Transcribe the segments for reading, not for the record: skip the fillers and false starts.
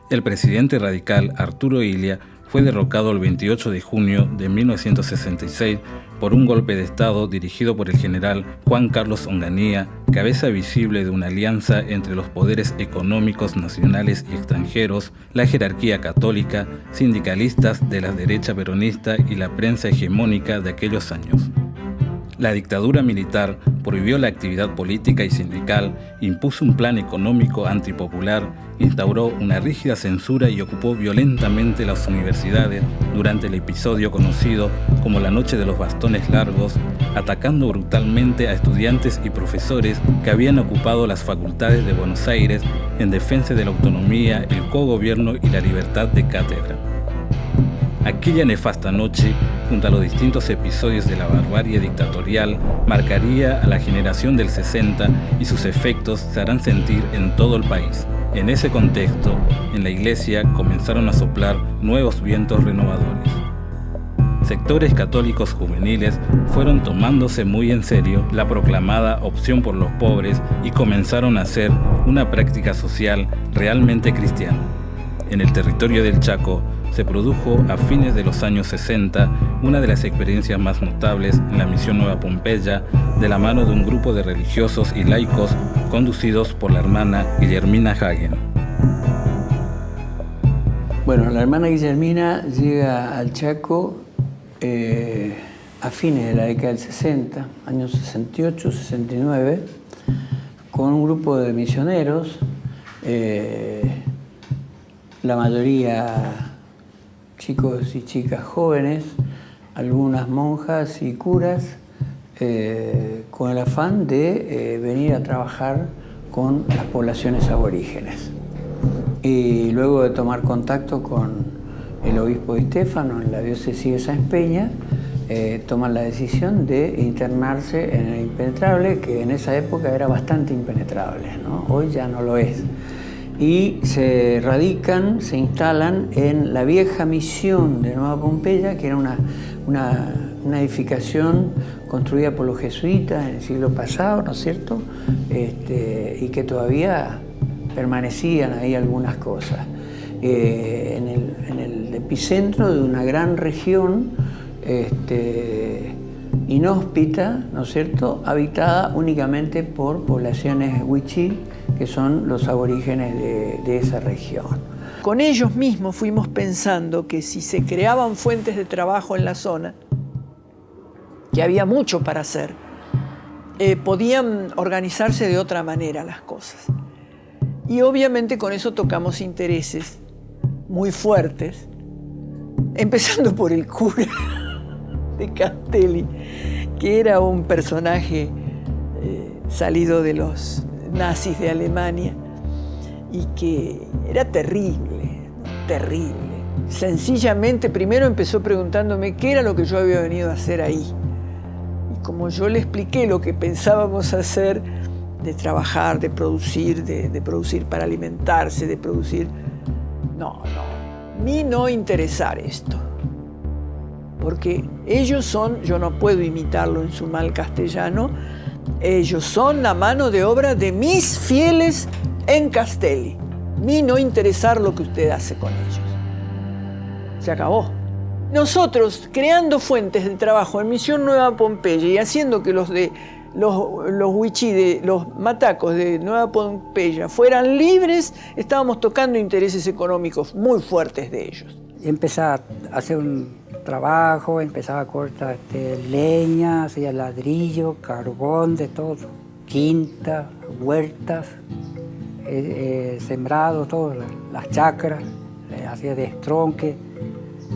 El presidente radical Arturo Illia fue derrocado el 28 de junio de 1966 por un golpe de Estado dirigido por el general Juan Carlos Onganía, cabeza visible de una alianza entre los poderes económicos nacionales y extranjeros, la jerarquía católica, sindicalistas de la derecha peronista y la prensa hegemónica de aquellos años. La dictadura militar prohibió la actividad política y sindical, impuso un plan económico antipopular, instauró una rígida censura y ocupó violentamente las universidades durante el episodio conocido como la Noche de los Bastones Largos, atacando brutalmente a estudiantes y profesores que habían ocupado las facultades de Buenos Aires en defensa de la autonomía, el cogobierno y la libertad de cátedra. Aquella nefasta noche, junto a los distintos episodios de la barbarie dictatorial, marcaría a la generación del 60 y sus efectos se harán sentir en todo el país. En ese contexto, en la iglesia comenzaron a soplar nuevos vientos renovadores. Sectores católicos juveniles fueron tomándose muy en serio la proclamada opción por los pobres y comenzaron a hacer una práctica social realmente cristiana. En el territorio del Chaco, se produjo a fines de los años 60 una de las experiencias más notables en la misión Nueva Pompeya, de la mano de un grupo de religiosos y laicos conducidos por la hermana Guillermina Hagen. Bueno, la hermana Guillermina llega al Chaco a fines de la década del 60, años 68, 69, con un grupo de misioneros, la mayoría chicos y chicas jóvenes, algunas monjas y curas, con el afán de venir a trabajar con las poblaciones aborígenes. Y luego de tomar contacto con el obispo Di Stefano en la diócesis de Sáenz Peña, toman la decisión de internarse en el Impenetrable, que en esa época era bastante impenetrable, ¿no? Hoy ya no lo es. Y se radican, se instalan en la vieja misión de Nueva Pompeya, que era una edificación construida por los jesuitas en el siglo pasado, ¿no es cierto? Y que todavía permanecían ahí algunas cosas. En el epicentro de una gran región inhóspita, ¿no es cierto?, habitada únicamente por poblaciones wichí, que son los aborígenes de esa región. Con ellos mismos fuimos pensando que si se creaban fuentes de trabajo en la zona, que había mucho para hacer, podían organizarse de otra manera las cosas. Y obviamente con eso tocamos intereses muy fuertes, empezando por el cura de Castelli, que era un personaje salido de los nazis de Alemania y que era terrible, terrible. Sencillamente primero empezó preguntándome qué era lo que yo había venido a hacer ahí. Y como yo le expliqué lo que pensábamos hacer, de trabajar, de producir para alimentarse, de producir... No, a mí no interesar esto. Porque ellos son, yo no puedo imitarlo en su mal castellano, ellos son la mano de obra de mis fieles en Castelli. A mí no interesar lo que usted hace con ellos. Se acabó. Nosotros, creando fuentes de trabajo en Misión Nueva Pompeya y haciendo que los wichí, los matacos de Nueva Pompeya fueran libres, estábamos tocando intereses económicos muy fuertes de ellos. Empezaba a hacer un trabajo, empezaba a cortar leña, hacía ladrillo, carbón, de todo, quinta, huertas, sembrado, todo, las chacras, hacía destronque,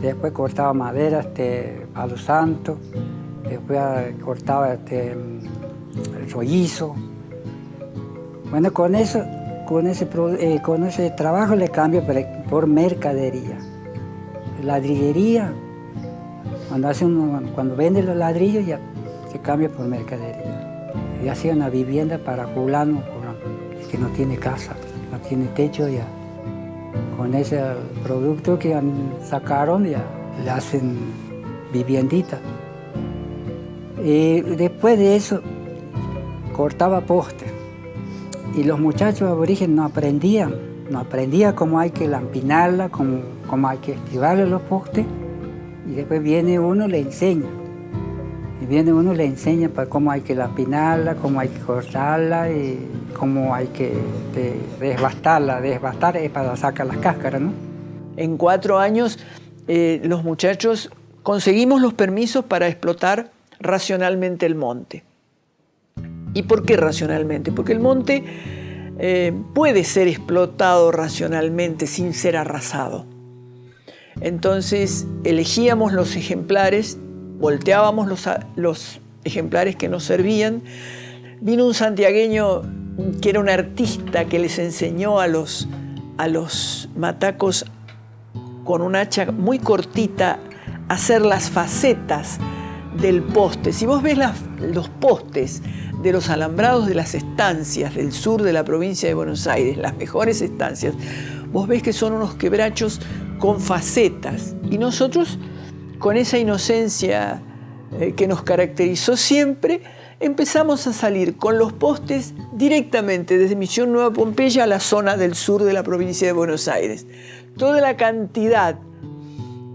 después cortaba madera, palo santo, después cortaba el rollizo. Bueno, con ese trabajo le cambio por mercadería. Ladrillería, cuando vende los ladrillos ya se cambia por mercadería. Y hacía una vivienda para fulano que no tiene casa, no tiene techo ya. Con ese producto que sacaron ya le hacen viviendita. Y después de eso cortaba postes. Y los muchachos aborígenes no no aprendía cómo hay que lampinarla, cómo hay que estivarle los postes, y después viene uno y le enseña. Y viene uno y le enseña para cómo hay que lampinarla, cómo hay que cortarla y cómo hay que desbastarla. Desbastar es para sacar las cáscaras, ¿no? En 4 años los muchachos conseguimos los permisos para explotar racionalmente el monte. ¿Y por qué racionalmente? Porque el monte puede ser explotado racionalmente sin ser arrasado. Entonces elegíamos los ejemplares, volteábamos los ejemplares que nos servían. Vino un santiagueño que era un artista que les enseñó a los matacos con un hacha muy cortita a hacer las facetas del poste. Si vos ves los postes de los alambrados de las estancias del sur de la provincia de Buenos Aires, las mejores estancias, vos ves que son unos quebrachos con facetas. Y nosotros, con esa inocencia que nos caracterizó siempre, empezamos a salir con los postes directamente desde Misión Nueva Pompeya a la zona del sur de la provincia de Buenos Aires. Toda la cantidad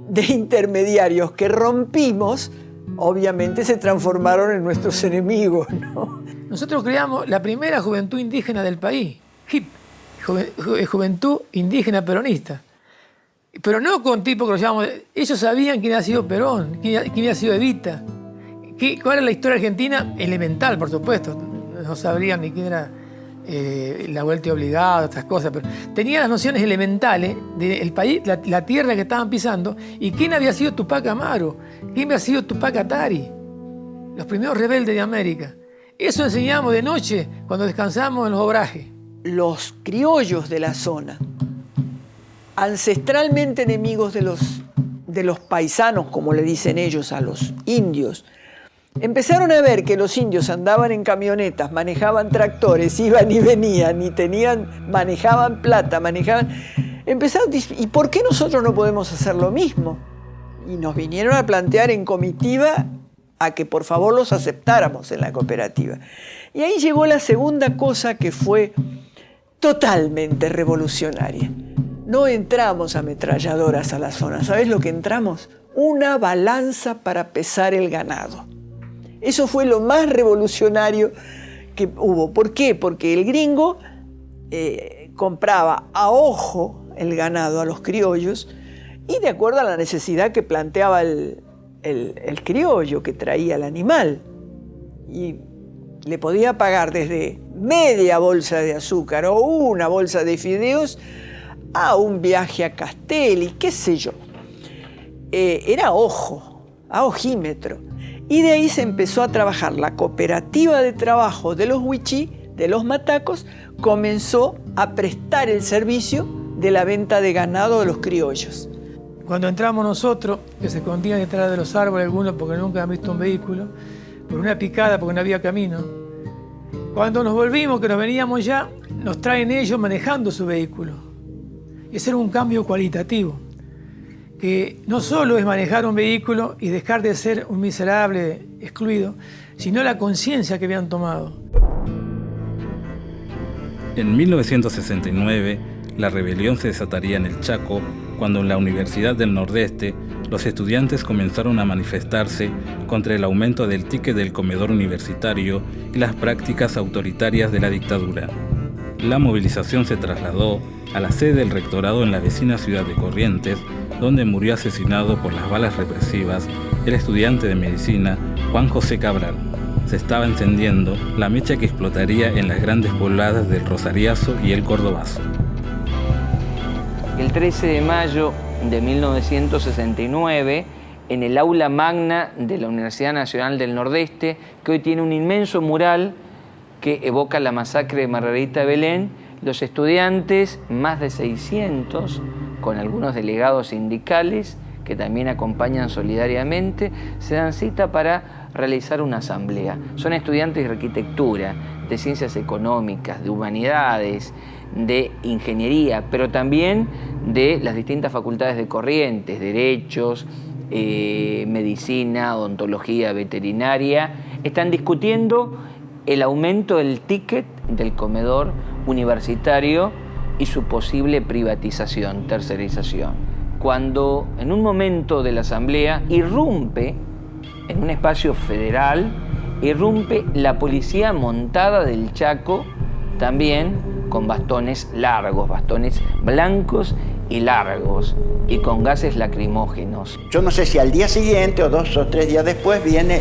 de intermediarios que rompimos, obviamente se transformaron en nuestros enemigos, ¿no? Nosotros creamos la primera juventud indígena del país, HIP, Juventud Indígena Peronista. Pero no con tipos que lo llamamos... Ellos sabían quién había sido Perón, quién había sido Evita, cuál era la historia argentina, elemental, por supuesto. No sabrían ni quién era la vuelta obligada, estas cosas, pero tenían las nociones elementales del país, la tierra que estaban pisando, y quién había sido Tupac Amaru, quién había sido Tupac Katari, los primeros rebeldes de América. Eso enseñamos de noche cuando descansamos en los obrajes. Los criollos de la zona, ancestralmente enemigos de los paisanos, como le dicen ellos a los indios, empezaron a ver que los indios andaban en camionetas, manejaban tractores, iban y venían, manejaban plata, empezaron, ¿y por qué nosotros no podemos hacer lo mismo? Y nos vinieron a plantear en comitiva a que por favor los aceptáramos en la cooperativa. Y ahí llegó la segunda cosa que fue totalmente revolucionaria. No entramos ametralladoras a la zona. ¿Sabes lo que entramos? Una balanza para pesar el ganado. Eso fue lo más revolucionario que hubo. ¿Por qué? Porque el gringo compraba a ojo el ganado a los criollos y de acuerdo a la necesidad que planteaba el criollo que traía el animal. Y le podía pagar desde media bolsa de azúcar o una bolsa de fideos a un viaje a Castelli, qué sé yo. Era ojo, a ojímetro. Y de ahí se empezó a trabajar. La cooperativa de trabajo de los wichí, de los matacos, comenzó a prestar el servicio de la venta de ganado de los criollos. Cuando entramos nosotros, que se escondían detrás de los árboles algunos porque nunca han visto un vehículo, por una picada porque no había camino. Cuando nos volvimos, que nos veníamos ya, nos traen ellos manejando su vehículo. Ese era un cambio cualitativo, que no solo es manejar un vehículo y dejar de ser un miserable excluido, sino la conciencia que habían tomado. En 1969, la rebelión se desataría en el Chaco, cuando en la Universidad del Nordeste los estudiantes comenzaron a manifestarse contra el aumento del ticket del comedor universitario y las prácticas autoritarias de la dictadura. La movilización se trasladó a la sede del rectorado en la vecina ciudad de Corrientes, donde murió asesinado por las balas represivas el estudiante de medicina Juan José Cabral. Se estaba encendiendo la mecha que explotaría en las grandes pobladas del Rosariazo y el Cordobazo. El 13 de mayo de 1969, en el aula magna de la Universidad Nacional del Nordeste, que hoy tiene un inmenso mural que evoca la masacre de Margarita Belén, los estudiantes, más de 600, con algunos delegados sindicales que también acompañan solidariamente, se dan cita para realizar una asamblea. Son estudiantes de arquitectura, de ciencias económicas, de humanidades, de ingeniería, pero también de las distintas facultades de Corrientes, derechos, medicina, odontología, veterinaria. Están discutiendo el aumento del ticket del comedor universitario y su posible privatización, tercerización. Cuando en un momento de la Asamblea irrumpe, en un espacio federal, irrumpe la policía montada del Chaco, también con bastones largos, bastones blancos y largos, y con gases lacrimógenos. Yo no sé si al día siguiente o 2 o 3 días después viene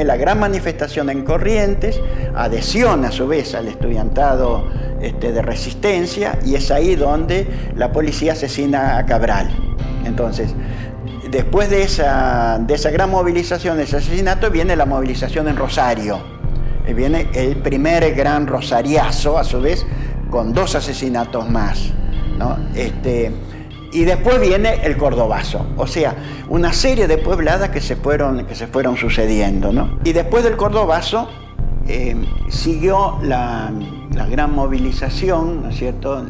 la gran manifestación en Corrientes, adhesión a su vez al estudiantado de resistencia, y es ahí donde la policía asesina a Cabral. Entonces, después de esa gran movilización, de ese asesinato, viene la movilización en Rosario. Viene el primer gran rosariazo, a su vez, con 2 asesinatos más, ¿no? Y después viene el Cordobazo, o sea, una serie de puebladas que se fueron sucediendo, ¿no? Y después del Cordobazo siguió la gran movilización, ¿no es cierto?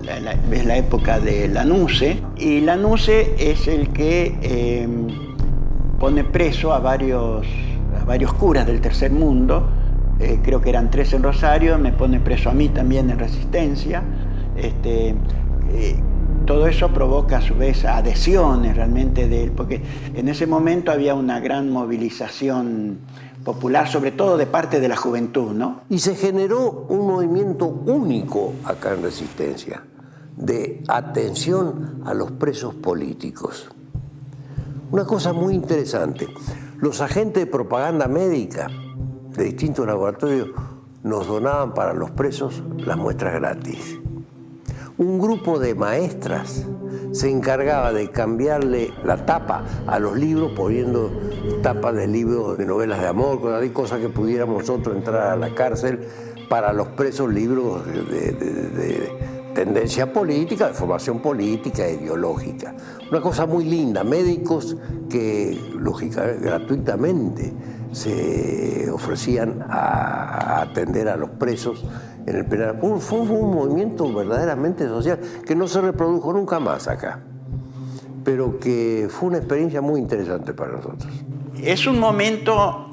Es la época de Lanusse, y Lanusse es el que pone preso a varios curas del tercer mundo. Creo que eran 3 en Rosario, me pone preso a mí también en Resistencia. Todo eso provoca a su vez adhesiones realmente de él, porque en ese momento había una gran movilización popular, sobre todo de parte de la juventud, ¿no? Y se generó un movimiento único acá en Resistencia, de atención a los presos políticos. Una cosa muy interesante, los agentes de propaganda médica de distintos laboratorios nos donaban para los presos las muestras gratis. Un grupo de maestras se encargaba de cambiarle la tapa a los libros, poniendo tapas de libros de novelas de amor, cosas que pudiéramos nosotros entrar a la cárcel para los presos, libros de tendencia política, de formación política, ideológica. Una cosa muy linda, médicos que lógicamente, gratuitamente se ofrecían a atender a los presos en el penal. Fue un movimiento verdaderamente social que no se reprodujo nunca más acá, pero que fue una experiencia muy interesante para nosotros. Es un momento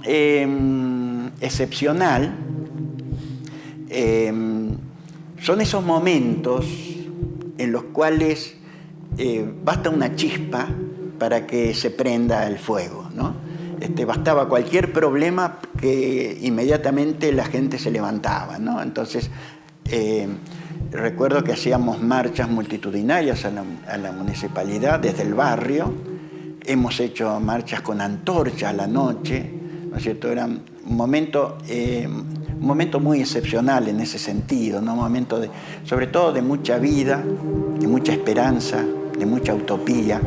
excepcional. Son esos momentos en los cuales basta una chispa para que se prenda el fuego, ¿no? Bastaba cualquier problema que inmediatamente la gente se levantaba, ¿no? Entonces, recuerdo que hacíamos marchas multitudinarias a la municipalidad desde el barrio. Hemos hecho marchas con antorcha a la noche, ¿no es cierto? Era un momento muy excepcional en ese sentido, ¿no? Un momento sobre todo de mucha vida, de mucha esperanza, de mucha utopía.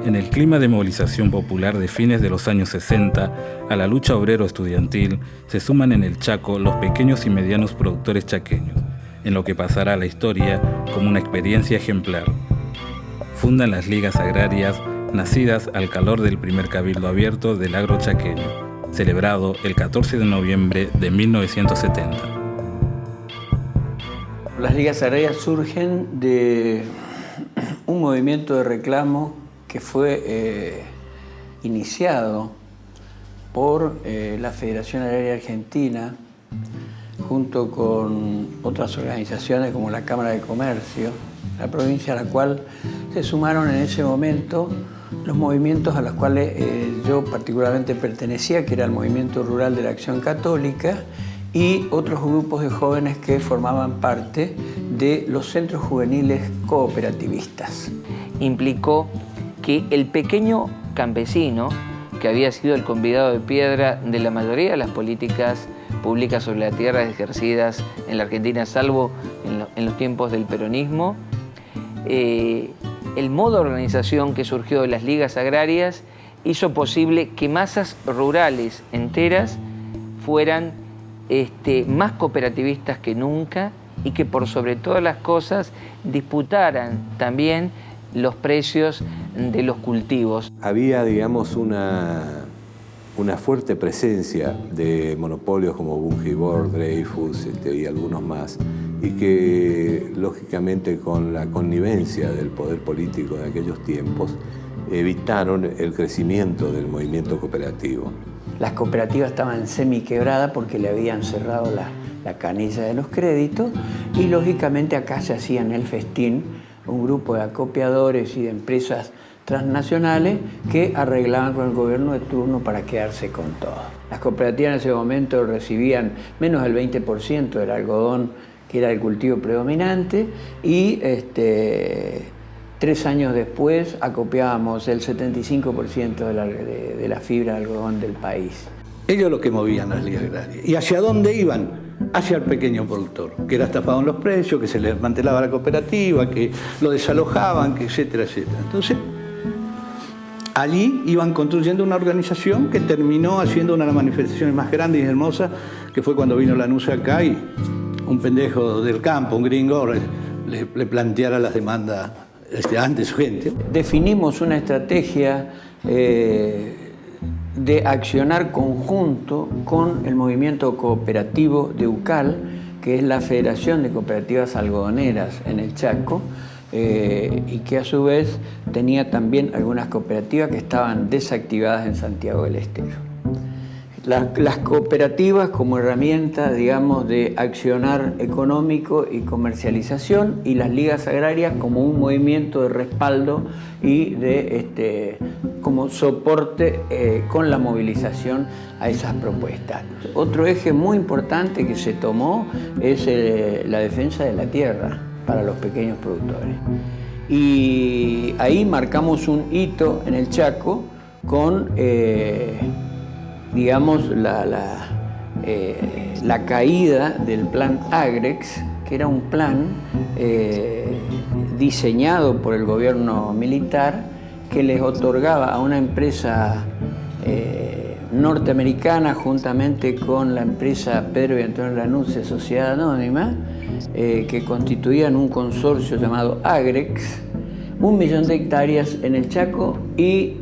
En el clima de movilización popular de fines de los años 60, a la lucha obrero-estudiantil se suman en el Chaco los pequeños y medianos productores chaqueños, en lo que pasará a la historia como una experiencia ejemplar. Fundan las ligas agrarias, nacidas al calor del primer cabildo abierto del agro chaqueño, celebrado el 14 de noviembre de 1970. Las ligas agrarias surgen de un movimiento de reclamo que fue iniciado por la Federación Agraria Argentina, junto con otras organizaciones como la Cámara de Comercio, la provincia a la cual se sumaron en ese momento los movimientos a los cuales yo particularmente pertenecía, que era el Movimiento Rural de la Acción Católica, y otros grupos de jóvenes que formaban parte de los centros juveniles cooperativistas. Implicó que el pequeño campesino, que había sido el convidado de piedra de la mayoría de las políticas públicas sobre la tierra ejercidas en la Argentina, salvo en los tiempos del peronismo, el modo de organización que surgió de las ligas agrarias hizo posible que masas rurales enteras fueran más cooperativistas que nunca y que por sobre todas las cosas disputaran también los precios de los cultivos. Había, digamos, una fuerte presencia de monopolios como Bungibor, Dreyfus y algunos más, y que, lógicamente, con la connivencia del poder político de aquellos tiempos, evitaron el crecimiento del movimiento cooperativo. Las cooperativas estaban semi-quebradas porque le habían cerrado la canilla de los créditos, y lógicamente acá se hacían el festín, un grupo de acopiadores y de empresas transnacionales que arreglaban con el gobierno de turno para quedarse con todo. Las cooperativas en ese momento recibían menos del 20% del algodón, que era el cultivo predominante, y 3 años después acopiábamos el 75% de la fibra de algodón del país. Ellos lo que movían las ligas agrarias. ¿Y hacia dónde iban? Hacia el pequeño productor, que era estafado en los precios, que se le desmantelaba la cooperativa, que lo desalojaban, que etcétera, etcétera. Entonces, allí iban construyendo una organización que terminó haciendo una de las manifestaciones más grandes y hermosas, que fue cuando vino Lanús acá y un pendejo del campo, un gringo, le planteara las demandas ante su gente. Definimos una estrategia de accionar conjunto con el movimiento cooperativo de UCAL, que es la Federación de Cooperativas Algodoneras en el Chaco, y que a su vez tenía también algunas cooperativas que estaban desactivadas en Santiago del Estero. Las cooperativas como herramienta, digamos, de accionar económico y comercialización, y las ligas agrarias como un movimiento de respaldo y de como soporte con la movilización a esas propuestas. Otro eje muy importante que se tomó es la defensa de la tierra para los pequeños productores. Y ahí marcamos un hito en el Chaco con digamos, la caída del plan Agrex, que era un plan diseñado por el gobierno militar, que les otorgaba a una empresa norteamericana, juntamente con la empresa Pedro y Antonio Lanús, Sociedad Anónima, que constituían un consorcio llamado Agrex, 1 millón de hectáreas en el Chaco y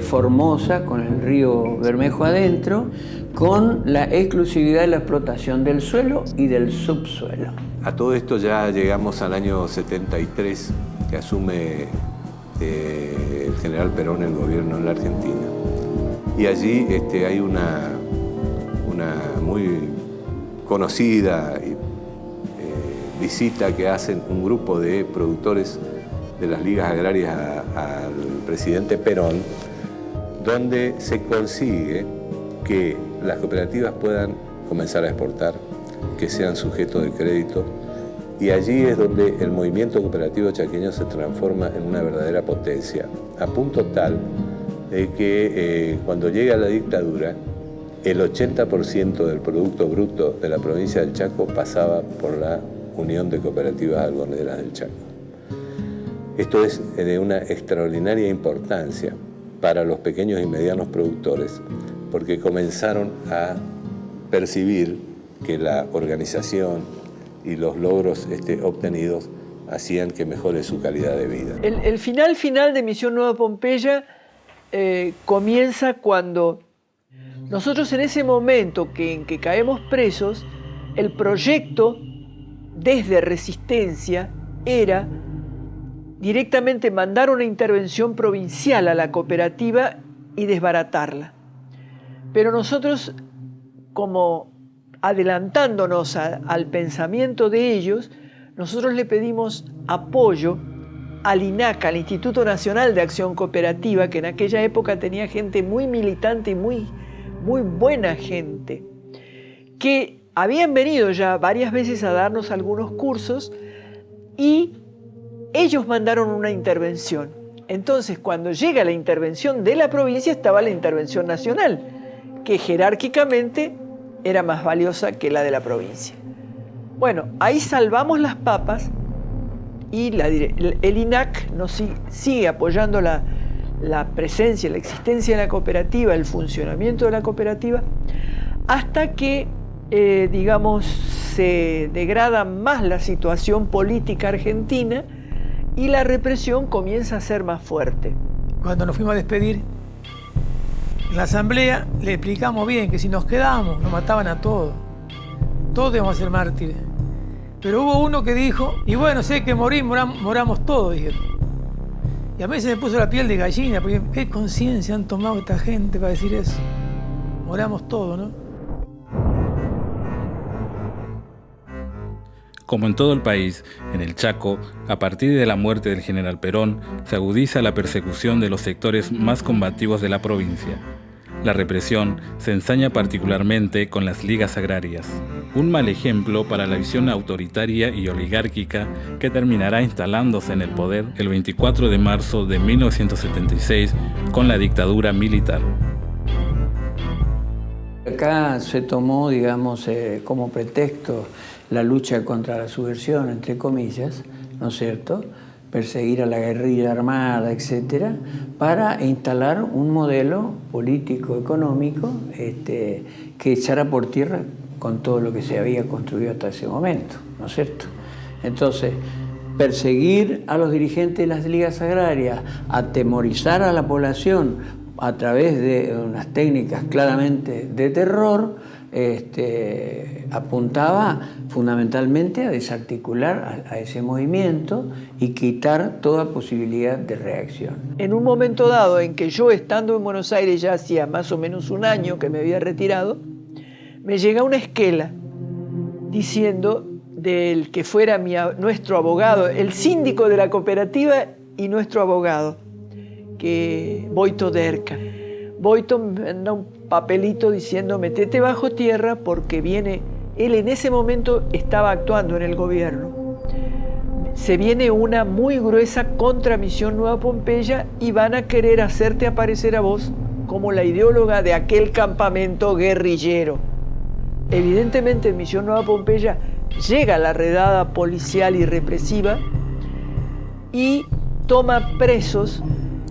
Formosa, con el río Bermejo adentro, con la exclusividad de la explotación del suelo y del subsuelo. A todo esto ya llegamos al año 73, que asume el general Perón el gobierno en la Argentina. Y allí hay una muy conocida visita que hacen un grupo de productores de las ligas agrarias al presidente Perón, donde se consigue que las cooperativas puedan comenzar a exportar, que sean sujetos de crédito, y allí es donde el movimiento cooperativo chaqueño se transforma en una verdadera potencia, a punto tal de que cuando llega la dictadura, el 80% del Producto Bruto de la provincia del Chaco pasaba por la Unión de Cooperativas Algodoneras del Chaco. Esto es de una extraordinaria importancia para los pequeños y medianos productores, porque comenzaron a percibir que la organización y los logros obtenidos hacían que mejore su calidad de vida. El final de Misión Nueva Pompeya comienza cuando nosotros, en ese momento en que caemos presos, el proyecto desde Resistencia era directamente mandar una intervención provincial a la cooperativa y desbaratarla. Pero nosotros, como adelantándonos al pensamiento de ellos, nosotros le pedimos apoyo al INAC, al Instituto Nacional de Acción Cooperativa, que en aquella época tenía gente muy militante y muy buena gente, que habían venido ya varias veces a darnos algunos cursos, y ellos mandaron una intervención. Entonces, cuando llega la intervención de la provincia, estaba la intervención nacional, que jerárquicamente era más valiosa que la de la provincia. Bueno, ahí salvamos las papas, y el INAC nos sigue apoyando la presencia, la existencia de la cooperativa, el funcionamiento de la cooperativa, hasta que, digamos, se degrada más la situación política argentina y la represión comienza a ser más fuerte. Cuando nos fuimos a despedir, en la asamblea le explicamos bien que si nos quedábamos nos mataban a todos. Todos íbamos a ser mártires. Pero hubo uno que dijo, y bueno, sé que moramos todos, dijeron. Y a mí se me puso la piel de gallina, porque qué conciencia han tomado esta gente para decir eso. Moramos todos, ¿no? Como en todo el país, en el Chaco, a partir de la muerte del general Perón, se agudiza la persecución de los sectores más combativos de la provincia. La represión se ensaña particularmente con las ligas agrarias, un mal ejemplo para la visión autoritaria y oligárquica que terminará instalándose en el poder el 24 de marzo de 1976 con la dictadura militar. Acá se tomó, digamos, como pretexto la lucha contra la subversión, entre comillas, ¿no es cierto?, perseguir a la guerrilla armada, etcétera, para instalar un modelo político-económico que echara por tierra con todo lo que se había construido hasta ese momento, ¿no es cierto? Entonces, perseguir a los dirigentes de las ligas agrarias, atemorizar a la población a través de unas técnicas claramente de terror, apuntaba fundamentalmente a desarticular a ese movimiento y quitar toda posibilidad de reacción. En un momento dado en que yo, estando en Buenos Aires ya hacía más o menos un año que me había retirado, me llega una esquela diciendo del que fuera nuestro abogado, el síndico de la cooperativa y nuestro abogado, que Boito Derca. Boito me manda un papelito diciendo: metete bajo tierra porque viene. Él en ese momento estaba actuando en el gobierno. Se viene una muy gruesa contra Misión Nueva Pompeya y van a querer hacerte aparecer a vos como la ideóloga de aquel campamento guerrillero. Evidentemente en Misión Nueva Pompeya llega la redada policial y represiva y toma presos.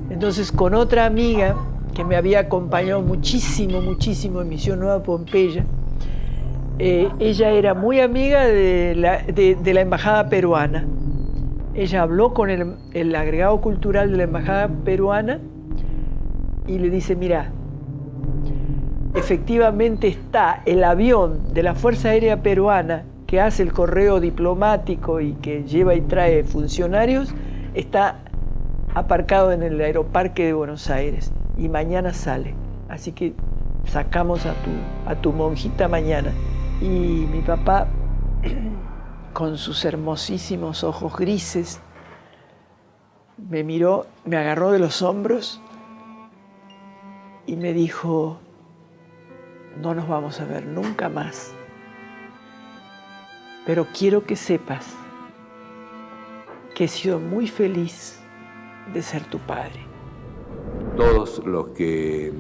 Entonces, con otra amiga que me había acompañado muchísimo en Misión Nueva Pompeya, ella era muy amiga de la embajada peruana. Ella habló con el agregado cultural de la embajada peruana y le dice: mira, efectivamente está el avión de la Fuerza Aérea Peruana que hace el correo diplomático y que lleva y trae funcionarios, está aparcado en el Aeroparque de Buenos Aires y mañana sale. Así que sacamos a tu monjita mañana. Y mi papá, con sus hermosísimos ojos grises, me miró, me agarró de los hombros y me dijo: no nos vamos a ver nunca más, pero quiero que sepas que he sido muy feliz de ser tu padre. Todos los que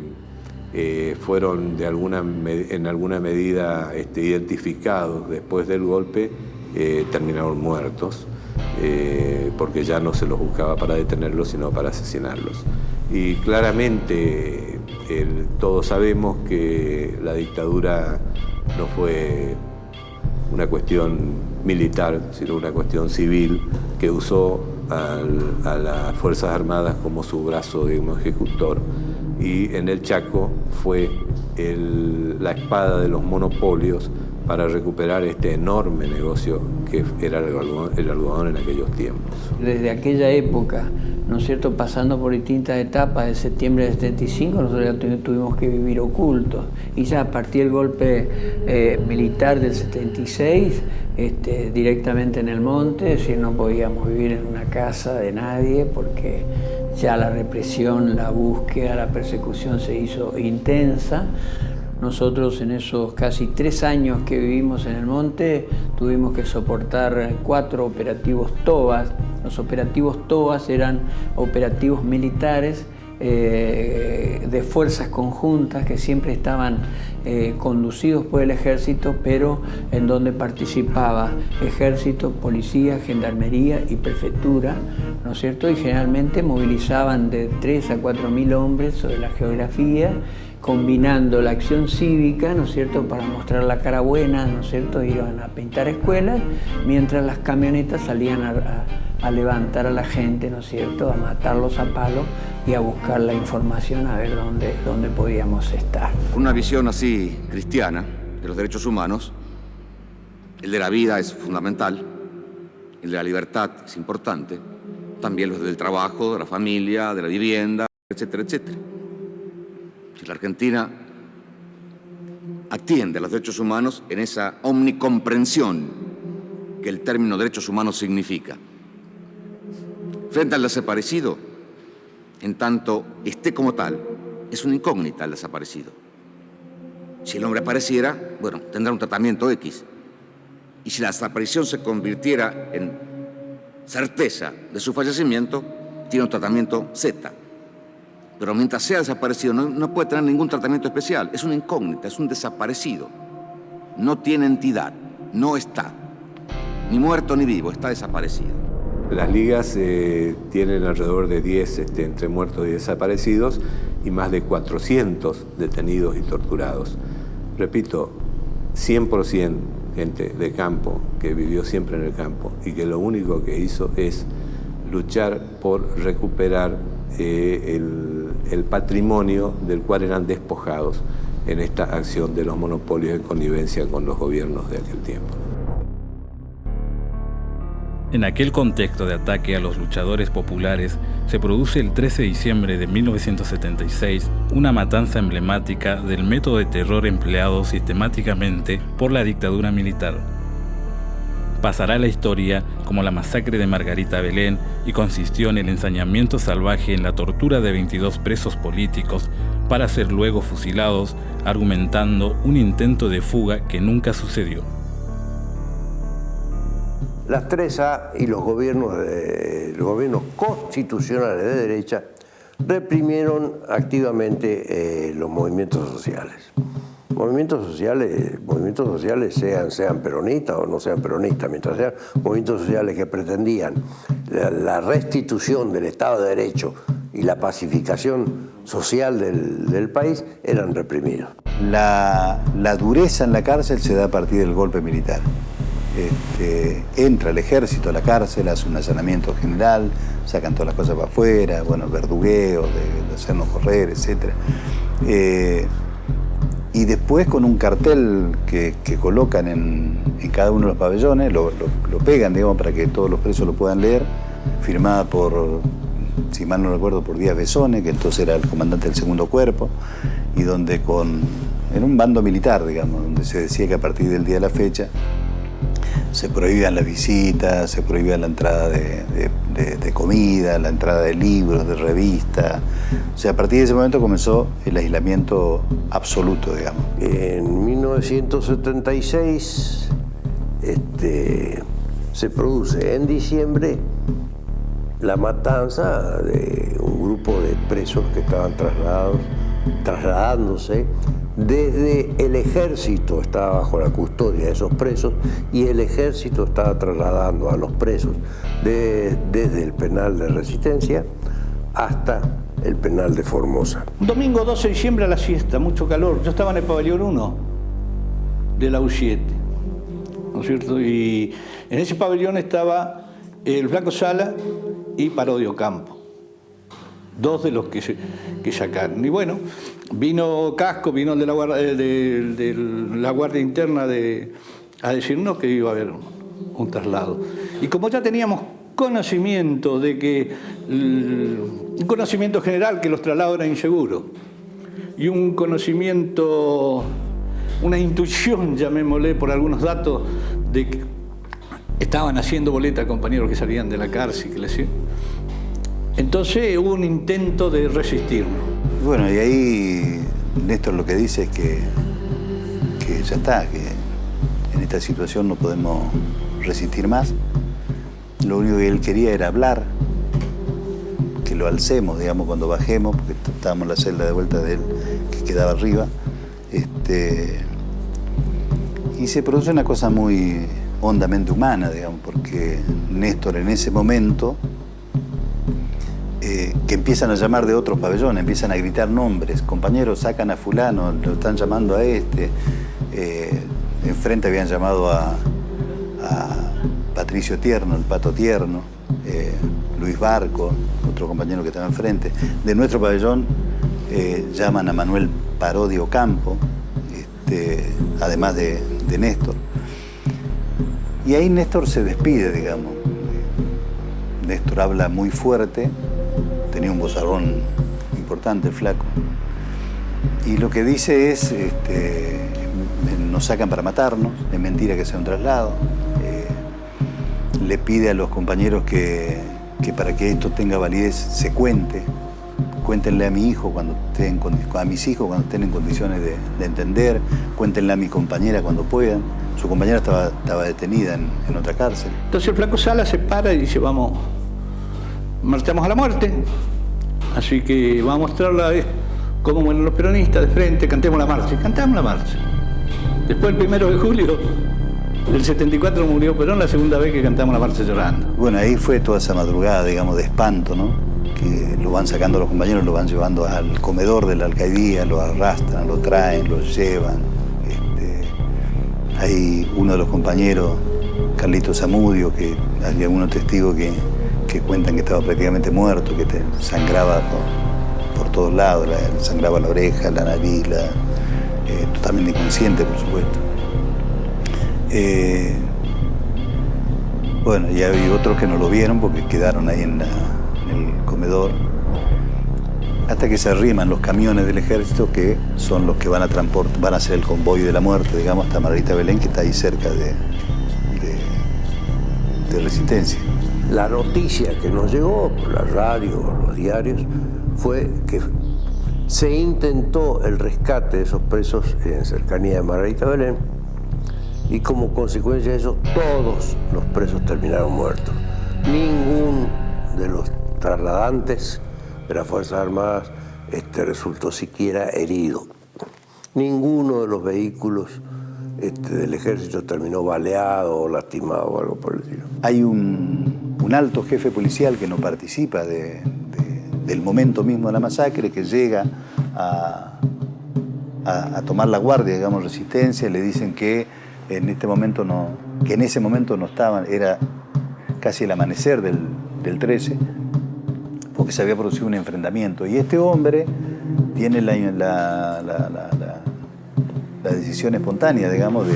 fueron en alguna medida identificados después del golpe terminaron muertos, porque ya no se los buscaba para detenerlos, sino para asesinarlos. Y claramente todos sabemos que la dictadura no fue una cuestión militar, sino una cuestión civil que usó a las Fuerzas Armadas como su brazo, digamos, ejecutor. Y en el Chaco fue la espada de los monopolios para recuperar este enorme negocio que era el algodón en aquellos tiempos. Desde aquella época, ¿no es cierto?, pasando por distintas etapas, de septiembre del 75, nosotros ya tuvimos que vivir ocultos. Y ya a partir del golpe militar del 76, directamente en el monte, es decir, no podíamos vivir en una casa de nadie porque ya la represión, la búsqueda, la persecución se hizo intensa. Nosotros en esos casi 3 años que vivimos en el monte tuvimos que soportar 4 operativos TOBAS. Los operativos TOBAS eran operativos militares de fuerzas conjuntas que siempre estaban conducidos por el ejército, pero en donde participaba ejército, policía, gendarmería y prefectura, ¿no es cierto? Y generalmente movilizaban de 3 a 4.000 hombres sobre la geografía, combinando la acción cívica, ¿no es cierto?, para mostrar la cara buena, ¿no es cierto?, iban a pintar escuelas, mientras las camionetas salían a levantar a la gente, ¿no es cierto?, a matarlos a palos y a buscar la información a ver dónde podíamos estar. Con una visión así cristiana de los derechos humanos, el de la vida es fundamental, el de la libertad es importante, también los del trabajo, de la familia, de la vivienda, etcétera, etcétera. Si la Argentina atiende a los derechos humanos en esa omnicomprensión que el término derechos humanos significa. Frente al desaparecido, en tanto esté como tal, es una incógnita el desaparecido. Si el hombre apareciera, bueno, tendrá un tratamiento X. Y si la desaparición se convirtiera en certeza de su fallecimiento, tiene un tratamiento Z. Pero mientras sea desaparecido, no puede tener ningún tratamiento especial. Es una incógnita, es un desaparecido. No tiene entidad, no está. Ni muerto ni vivo, está desaparecido. Las ligas tienen alrededor de 10 entre muertos y desaparecidos y más de 400 detenidos y torturados. Repito, 100% gente de campo que vivió siempre en el campo y que lo único que hizo es luchar por recuperar el patrimonio del cual eran despojados en esta acción de los monopolios en connivencia con los gobiernos de aquel tiempo. En aquel contexto de ataque a los luchadores populares, se produce el 13 de diciembre de 1976 una matanza emblemática del método de terror empleado sistemáticamente por la dictadura militar. Pasará a la historia como la masacre de Margarita Belén y consistió en el ensañamiento salvaje en la tortura de 22 presos políticos para ser luego fusilados, argumentando un intento de fuga que nunca sucedió. Las 3A y los gobiernos constitucionales de derecha reprimieron activamente los movimientos sociales. Movimientos sociales sean peronistas o no sean peronistas, mientras sean movimientos sociales que pretendían la restitución del Estado de Derecho y la pacificación social del país, eran reprimidos. La dureza en la cárcel se da a partir del golpe militar. Entra el ejército a la cárcel, hace un allanamiento general, sacan todas las cosas para afuera, bueno, verdugueo, de hacernos correr, etc. Y después con un cartel que colocan en cada uno de los pabellones, lo pegan, digamos, para que todos los presos lo puedan leer, firmada por, si mal no recuerdo, por Díaz Besone, que entonces era el comandante del segundo cuerpo, y donde en un bando militar, digamos, donde se decía que a partir del día de la fecha se prohibían las visitas, se prohibía la entrada de comida, la entrada de libros, de revistas. O sea, a partir de ese momento comenzó el aislamiento absoluto, digamos. En 1976 se produce en diciembre la matanza de un grupo de presos que estaban trasladándose desde el ejército, estaba bajo la custodia de esos presos, y el ejército estaba trasladando a los presos desde el penal de Resistencia hasta el penal de Formosa. Un domingo 12 de diciembre a la siesta, mucho calor. Yo estaba en el pabellón 1 de la U7, ¿no es cierto? Y en ese pabellón estaba el Flaco Sala y Parodio Campo, dos de los que sacaron. Y bueno, vino Casco, vino el de la Guardia Interna a decirnos que iba a haber un traslado. Y como ya teníamos conocimiento un conocimiento general que los traslados eran inseguros, y un conocimiento, una intuición, llamémosle, por algunos datos, de que estaban haciendo boleta a compañeros que salían de la cárcel, que le decían. Entonces hubo un intento de resistirnos. Bueno, y ahí Néstor lo que dice es que ya está, que en esta situación no podemos resistir más. Lo único que él quería era hablar, que lo alcemos, digamos, cuando bajemos, porque estábamos en la celda de vuelta de él, que quedaba arriba. Y se produce una cosa muy hondamente humana, digamos, porque Néstor en ese momento, que empiezan a llamar de otros pabellones, empiezan a gritar nombres, compañeros, sacan a fulano, lo están llamando a este. Enfrente habían llamado a Patricio Tierno, el Pato Tierno, Luis Barco, otro compañero que estaba enfrente. De nuestro pabellón llaman a Manuel Parodio Campo, además de Néstor. Y ahí Néstor se despide, digamos. Néstor habla muy fuerte, tenía un vozarrón importante, el flaco. Y lo que dice es, nos sacan para matarnos, es mentira que sea un traslado. le pide a los compañeros que para que esto tenga validez se cuente. Cuéntenle a mi hijo cuando estén, a mis hijos cuando estén en condiciones de entender, cuéntenle a mi compañera cuando puedan. Su compañera estaba detenida en otra cárcel. Entonces el flaco Sala se para y dice, vamos, marchamos a la muerte, así que vamos a mostrarla cómo mueren los peronistas de frente, cantemos la marcha. Y cantamos la marcha. Después el 1 de julio del 74 murió Perón, la segunda vez que cantamos la marcha llorando. Bueno, ahí fue toda esa madrugada, digamos, de espanto, ¿no? Que lo van sacando los compañeros, lo van llevando al comedor de la alcaidía, lo arrastran, lo traen, lo llevan. Hay uno de los compañeros, Carlito Zamudio, que hay algunos testigos que cuentan que estaba prácticamente muerto, que sangraba por todos lados, sangraba la oreja, la nariz, totalmente inconsciente, por supuesto. Bueno, y hay otros que no lo vieron porque quedaron ahí en el comedor, hasta que se arriman los camiones del ejército, que son los que van a hacer el convoy de la muerte, digamos, hasta Margarita Belén, que está ahí cerca de Resistencia. La noticia que nos llegó por la radio o los diarios fue que se intentó el rescate de esos presos en cercanía de Margarita Belén, y como consecuencia de eso todos los presos terminaron muertos. Ningún de los trasladantes de las Fuerzas Armadas resultó siquiera herido. Ninguno de los vehículos del ejército terminó baleado o lastimado o algo por el estilo. Hay un alto jefe policial que no participa del momento mismo de la masacre, que llega a tomar la guardia, digamos, Resistencia, y le dicen que en ese momento no estaban, era casi el amanecer del 13, porque se había producido un enfrentamiento. Y este hombre tiene la decisión espontánea, digamos,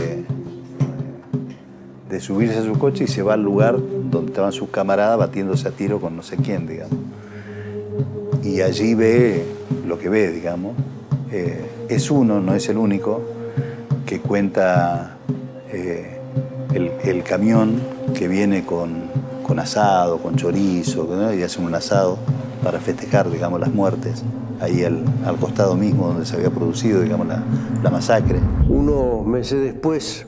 de subirse a su coche y se va al lugar donde estaban sus camaradas batiéndose a tiro con no sé quién, digamos. Y allí ve lo que ve, digamos. Es uno, no es el único, que cuenta el camión que viene con asado, con chorizo, ¿no? Y hacen un asado para festejar, digamos, las muertes, ahí al costado mismo donde se había producido, digamos, la masacre. Unos meses después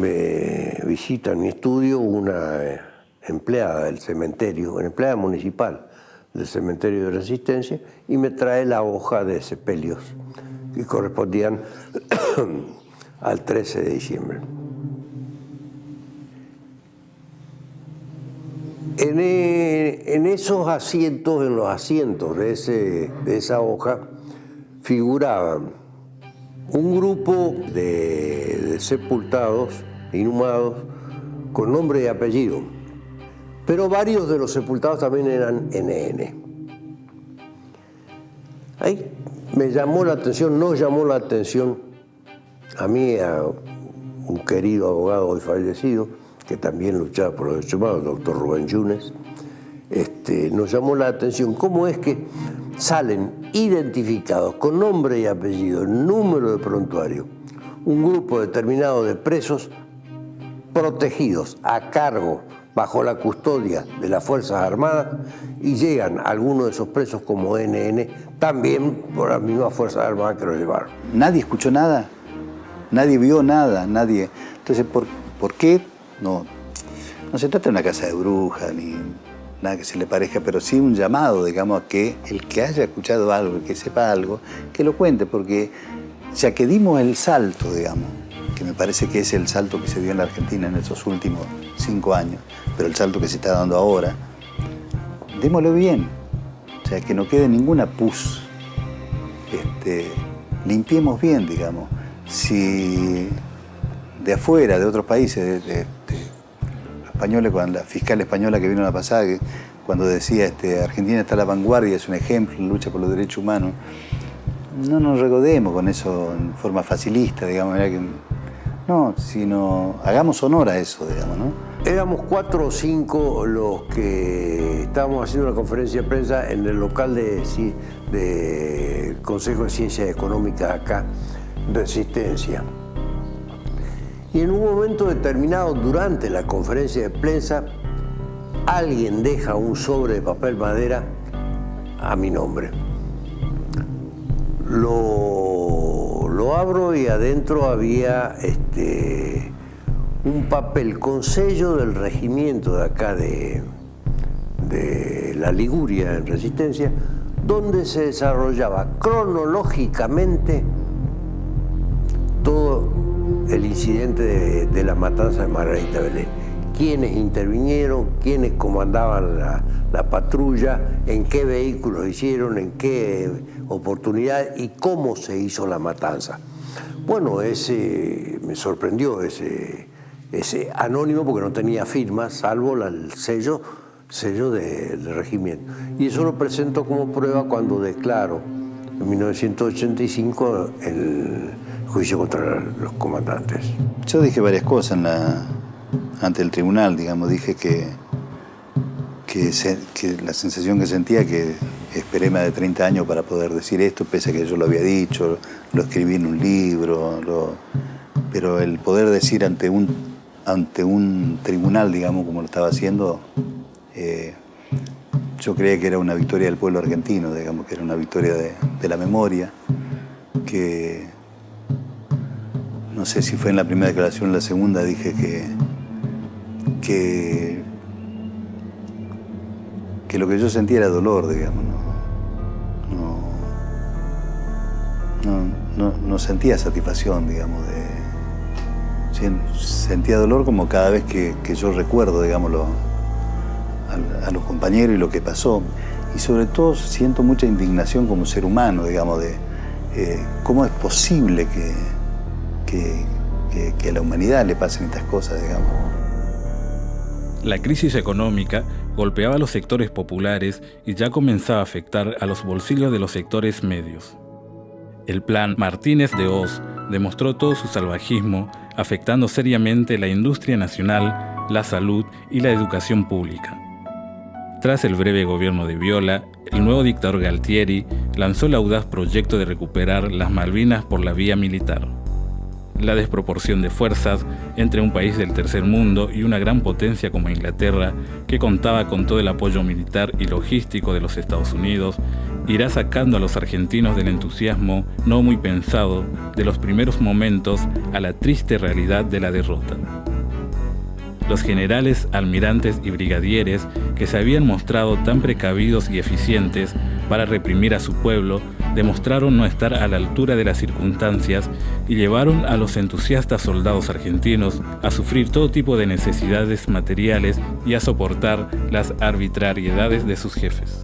me visita en mi estudio una empleada del cementerio, una empleada municipal del cementerio de Resistencia, y me trae la hoja de sepelios que correspondían al 13 de diciembre. En esos asientos, en los asientos de esa hoja, figuraban un grupo de sepultados, inhumados, con nombre y apellido. Pero varios de los sepultados también eran NN. Ahí me llamó la atención, nos llamó la atención a mí, a un querido abogado hoy fallecido, que también luchaba por los derechos humanos, el doctor Rubén Yunes. Nos llamó la atención cómo es que salen identificados con nombre y apellido, número de prontuario, un grupo determinado de presos protegidos a cargo, bajo la custodia de las Fuerzas Armadas, y llegan algunos de esos presos como NN, también por las mismas Fuerzas Armadas que los llevaron. Nadie escuchó nada, nadie vio nada, nadie. Entonces, ¿por qué? No se trata de una casa de brujas ni nada que se le parezca, pero sí un llamado, digamos, a que el que haya escuchado algo, el que sepa algo, que lo cuente, porque ya que dimos el salto, digamos, que me parece que es el salto que se dio en la Argentina en estos últimos 5 años, pero el salto que se está dando ahora, démoslo bien, o sea, que no quede ninguna pus, limpiemos bien, digamos. Si de afuera, de otros países, de españoles, con la fiscal española que vino la pasada, cuando decía Argentina está a la vanguardia, es un ejemplo en lucha por los derechos humanos, no nos regodemos con eso en forma facilista, digamos, no, sino hagamos honor a eso, digamos, ¿no? Éramos 4 o 5 los que estábamos haciendo una conferencia de prensa en el local del Consejo de Ciencias Económicas acá, Resistencia. Y en un momento determinado, durante la conferencia de prensa, alguien deja un sobre de papel madera a mi nombre. Lo abro y adentro había un papel con sello del regimiento de acá de la Liguria en Resistencia, donde se desarrollaba cronológicamente todo el incidente de la matanza de Margarita Belén. Quiénes intervinieron, quiénes comandaban la patrulla, en qué vehículos hicieron, en qué oportunidad y cómo se hizo la matanza. Bueno, me sorprendió ese anónimo porque no tenía firma, salvo el sello del regimiento. Y eso lo presento como prueba cuando declaro en 1985 el juicio contra los comandantes. Yo dije varias cosas ante el tribunal, digamos. Dije que la sensación que sentía, que esperé más de 30 años para poder decir esto, pese a que yo lo había dicho, lo escribí en un libro, pero el poder decir ante un tribunal, digamos, como lo estaba haciendo, yo creía que era una victoria del pueblo argentino, digamos, que era una victoria de la memoria, que no sé si fue en la primera declaración o en la segunda, dije que lo que yo sentía era dolor, digamos, no sentía satisfacción, digamos, sentía dolor como cada vez que yo recuerdo, digámoslo, a los compañeros y lo que pasó. Y sobre todo siento mucha indignación como ser humano, digamos, de cómo es posible que a la humanidad le pasen estas cosas, digamos. La crisis económica golpeaba a los sectores populares y ya comenzaba a afectar a los bolsillos de los sectores medios. El plan Martínez de Hoz demostró todo su salvajismo, afectando seriamente la industria nacional, la salud y la educación pública. Tras el breve gobierno de Viola, el nuevo dictador Galtieri lanzó el audaz proyecto de recuperar las Malvinas por la vía militar. La desproporción de fuerzas entre un país del tercer mundo y una gran potencia como Inglaterra, que contaba con todo el apoyo militar y logístico de los Estados Unidos, irá sacando a los argentinos del entusiasmo no muy pensado de los primeros momentos a la triste realidad de la derrota. Los generales, almirantes y brigadieres que se habían mostrado tan precavidos y eficientes para reprimir a su pueblo, demostraron no estar a la altura de las circunstancias y llevaron a los entusiastas soldados argentinos a sufrir todo tipo de necesidades materiales y a soportar las arbitrariedades de sus jefes.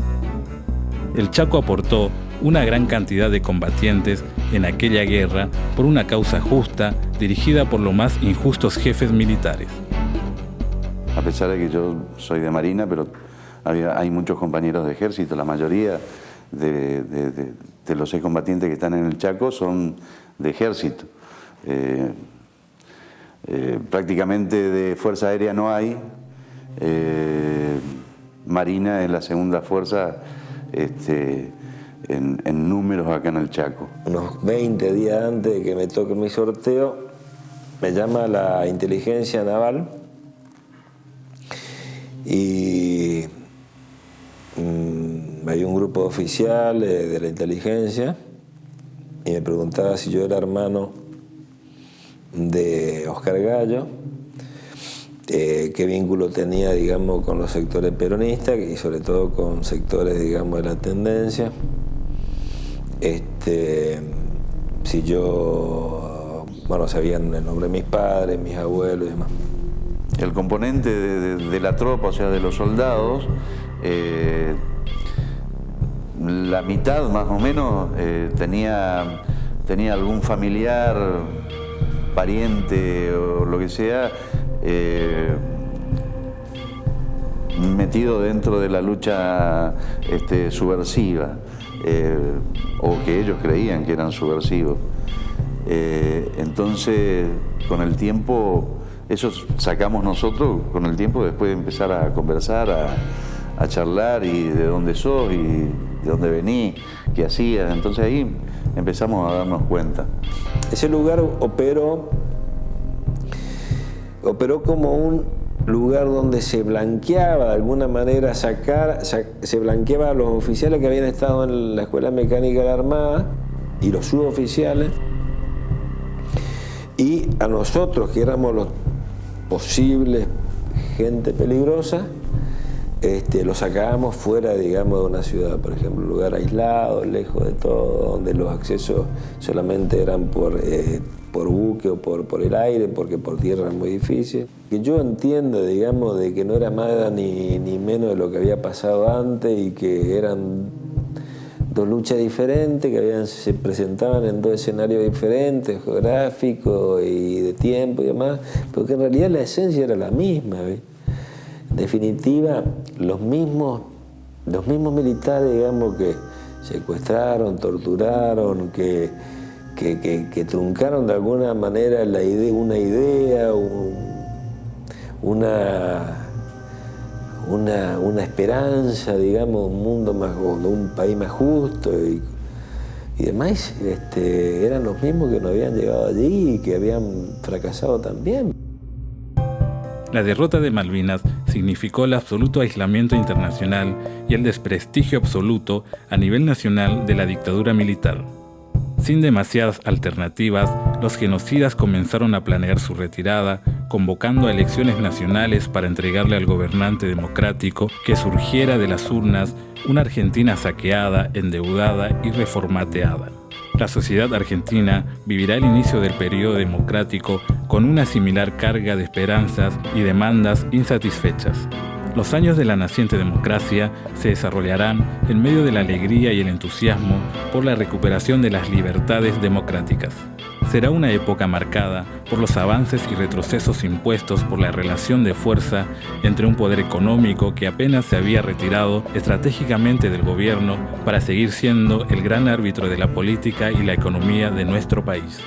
El Chaco aportó una gran cantidad de combatientes en aquella guerra por una causa justa dirigida por los más injustos jefes militares. A pesar de que yo soy de Marina, pero hay muchos compañeros de ejército, la mayoría de los excombatientes que están en el Chaco son de ejército. Prácticamente de Fuerza Aérea no hay. Marina es la segunda fuerza en números acá en el Chaco. Unos 20 días antes de que me toque mi sorteo, me llama la inteligencia naval y hay un grupo de oficiales de la inteligencia y me preguntaba si yo era hermano de Oscar Gallo, qué vínculo tenía, digamos, con los sectores peronistas y sobre todo con sectores, digamos, de la tendencia. Si yo, bueno, sabían el nombre de mis padres, mis abuelos y demás. El componente de la tropa, o sea, de los soldados, la mitad más o menos tenía algún familiar, pariente o lo que sea, metido dentro de la lucha subversiva, o que ellos creían que eran subversivos. Entonces, con el tiempo, eso sacamos nosotros, con el tiempo, después de empezar a conversar, a charlar, y de dónde sos, y de dónde venís, qué hacías. Entonces ahí empezamos a darnos cuenta. Ese lugar operó operó como un lugar donde se blanqueaba, de alguna manera se blanqueaba a los oficiales que habían estado en la Escuela Mecánica de la Armada y los suboficiales, y a nosotros, que éramos los posibles gente peligrosa, lo sacábamos fuera, digamos, de una ciudad, por ejemplo, un lugar aislado, lejos de todo, donde los accesos solamente eran por buque o por el aire, porque por tierra era muy difícil. Que yo entiendo, digamos, de que no era más ni menos de lo que había pasado antes y que eran dos luchas diferentes, que se presentaban en dos escenarios diferentes, geográficos y de tiempo y demás, porque en realidad la esencia era la misma, ¿ves? En definitiva, los mismos militares, digamos, que secuestraron, torturaron, que truncaron de alguna manera una idea, una esperanza, digamos, un mundo más, un país más justo y demás, eran los mismos que no habían llegado allí y que habían fracasado también. La derrota de Malvinas significó el absoluto aislamiento internacional y el desprestigio absoluto a nivel nacional de la dictadura militar. Sin demasiadas alternativas, los genocidas comenzaron a planear su retirada, convocando a elecciones nacionales para entregarle al gobernante democrático que surgiera de las urnas una Argentina saqueada, endeudada y reformateada. La sociedad argentina vivirá el inicio del periodo democrático con una similar carga de esperanzas y demandas insatisfechas. Los años de la naciente democracia se desarrollarán en medio de la alegría y el entusiasmo por la recuperación de las libertades democráticas. Será una época marcada por los avances y retrocesos impuestos por la relación de fuerza entre un poder económico que apenas se había retirado estratégicamente del gobierno para seguir siendo el gran árbitro de la política y la economía de nuestro país.